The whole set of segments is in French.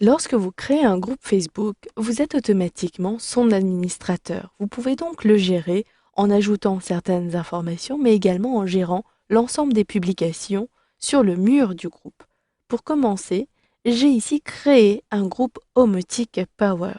Lorsque vous créez un groupe Facebook, vous êtes automatiquement son administrateur. Vous pouvez donc le gérer en ajoutant certaines informations, mais également en gérant l'ensemble des publications sur le mur du groupe. Pour commencer, j'ai ici créé un groupe Homotic Power.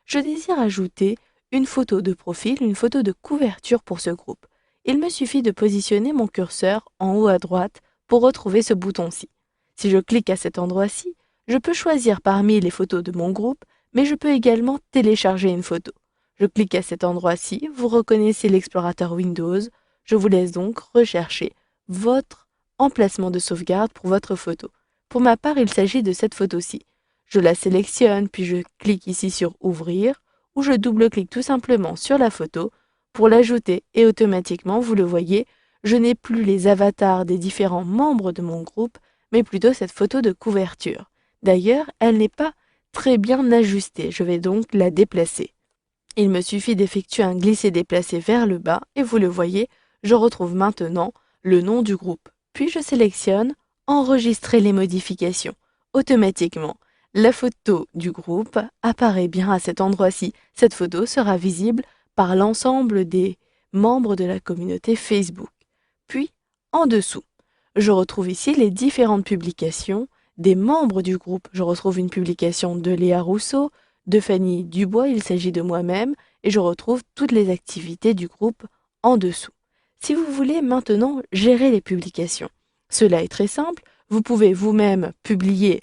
Je désire ajouter une photo de profil, une photo de couverture pour ce groupe. Il me suffit de positionner mon curseur en haut à droite pour retrouver ce bouton-ci. Si je clique à cet endroit-ci, je peux choisir parmi les photos de mon groupe, mais je peux également télécharger une photo. Je clique à cet endroit-ci, vous reconnaissez l'explorateur Windows. Je vous laisse donc rechercher votre emplacement de sauvegarde pour votre photo. Pour ma part, il s'agit de cette photo-ci. Je la sélectionne, puis je clique ici sur Ouvrir, ou je double-clique tout simplement sur la photo pour l'ajouter et automatiquement, vous le voyez, je n'ai plus les avatars des différents membres de mon groupe, mais plutôt cette photo de couverture. D'ailleurs, elle n'est pas très bien ajustée. Je vais donc la déplacer. Il me suffit d'effectuer un glisser-déplacer vers le bas et vous le voyez, je retrouve maintenant le nom du groupe. Puis je sélectionne Enregistrer les modifications. Automatiquement, la photo du groupe apparaît bien à cet endroit-ci. Cette photo sera visible par l'ensemble des membres de la communauté Facebook. Puis, en dessous, je retrouve ici les différentes publications des membres du groupe. Je retrouve une publication de Léa Rousseau, de Fanny Dubois, il s'agit de moi-même, et je retrouve toutes les activités du groupe en dessous. Si vous voulez maintenant gérer les publications, cela est très simple, vous pouvez vous-même publier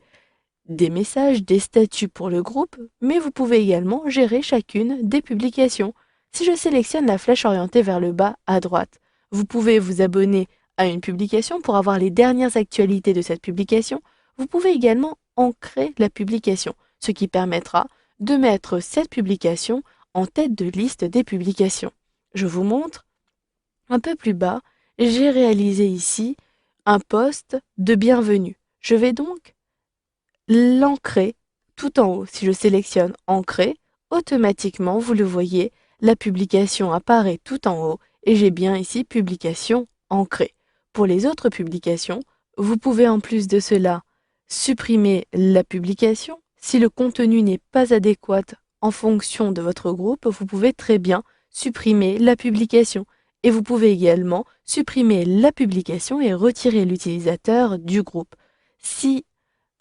des messages, des statuts pour le groupe, mais vous pouvez également gérer chacune des publications. Si je sélectionne la flèche orientée vers le bas à droite, vous pouvez vous abonner à une publication pour avoir les dernières actualités de cette publication. Vous pouvez également ancrer la publication, ce qui permettra de mettre cette publication en tête de liste des publications. Je vous montre un peu plus bas, j'ai réalisé ici un post de bienvenue. Je vais donc l'ancrer tout en haut. Si je sélectionne Ancrer, automatiquement, vous le voyez, la publication apparaît tout en haut et j'ai bien ici Publication ancrée. Pour les autres publications, vous pouvez en plus de cela supprimer la publication. Si le contenu n'est pas adéquat en fonction de votre groupe, vous pouvez très bien supprimer la publication. Et vous pouvez également supprimer la publication et retirer l'utilisateur du groupe. Si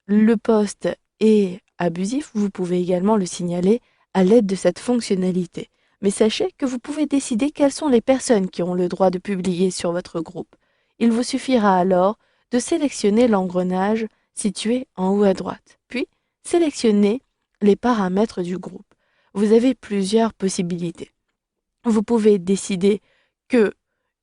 le post est abusif, vous pouvez également le signaler à l'aide de cette fonctionnalité. Mais sachez que vous pouvez décider quelles sont les personnes qui ont le droit de publier sur votre groupe. Il vous suffira alors de sélectionner l'engrenage situé en haut à droite, puis sélectionner les paramètres du groupe. Vous avez plusieurs possibilités. Vous pouvez décider que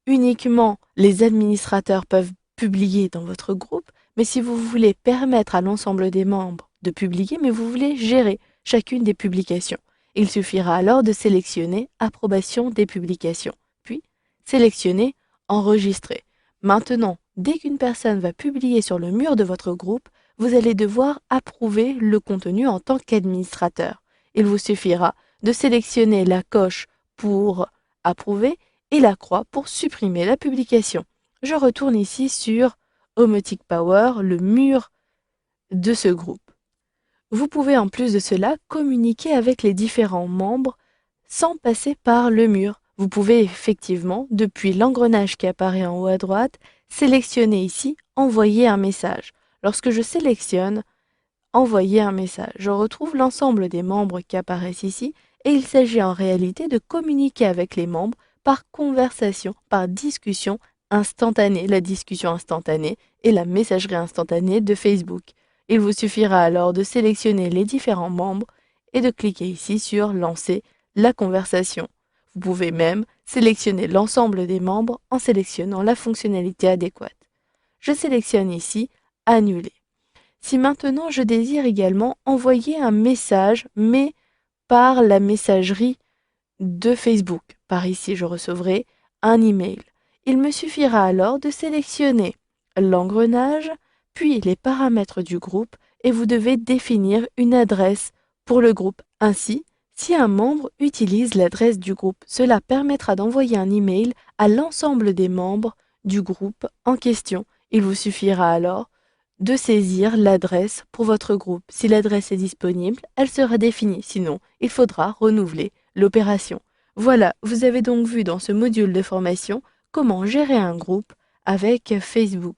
uniquement les administrateurs peuvent publier dans votre groupe, mais si vous voulez permettre à l'ensemble des membres de publier, mais vous voulez gérer chacune des publications, il suffira alors de sélectionner Approbation des publications, puis sélectionner Enregistrer. Maintenant, dès qu'une personne va publier sur le mur de votre groupe, vous allez devoir approuver le contenu en tant qu'administrateur. Il vous suffira de sélectionner la coche pour approuver et la croix pour supprimer la publication. Je retourne ici sur Homotic Power, le mur de ce groupe. Vous pouvez en plus de cela communiquer avec les différents membres sans passer par le mur. Vous pouvez effectivement, depuis l'engrenage qui apparaît en haut à droite, sélectionner ici Envoyer un message. Lorsque je sélectionne Envoyer un message, je retrouve l'ensemble des membres qui apparaissent ici et il s'agit en réalité de communiquer avec les membres par conversation, par discussion instantanée, la discussion instantanée et la messagerie instantanée de Facebook. Il vous suffira alors de sélectionner les différents membres et de cliquer ici sur Lancer la conversation. Vous pouvez même sélectionner l'ensemble des membres en sélectionnant la fonctionnalité adéquate. Je sélectionne ici Annuler. Si maintenant je désire également envoyer un message, mais par la messagerie de Facebook, par ici je recevrai un email. Il me suffira alors de sélectionner l'engrenage, puis les paramètres du groupe et vous devez définir une adresse pour le groupe. Ainsi, si un membre utilise l'adresse du groupe, cela permettra d'envoyer un email à l'ensemble des membres du groupe en question. Il vous suffira alors de saisir l'adresse pour votre groupe. Si l'adresse est disponible, elle sera définie. Sinon, il faudra renouveler l'opération. Voilà, vous avez donc vu dans ce module de formation comment gérer un groupe avec Facebook.